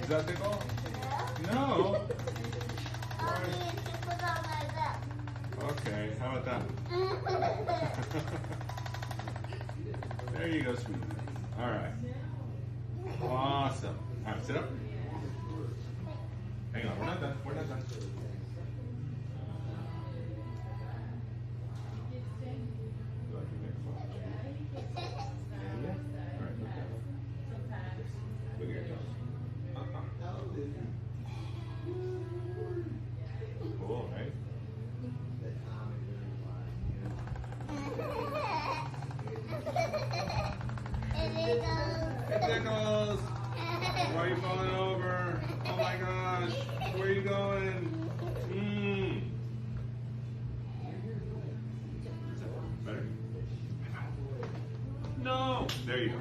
Is that tickle? No. No. Mommy, you put on my lap. Okay, how about that? There you go, sweetie. All right. Awesome. All right, sit up. Hang on, we're not done. We're not done. You like your neck flop? Yeah? All right, look down. Look at your toes. Cool, right? It tickles! Why are you falling over? Oh my gosh! Where are you going? Better? No! There you go.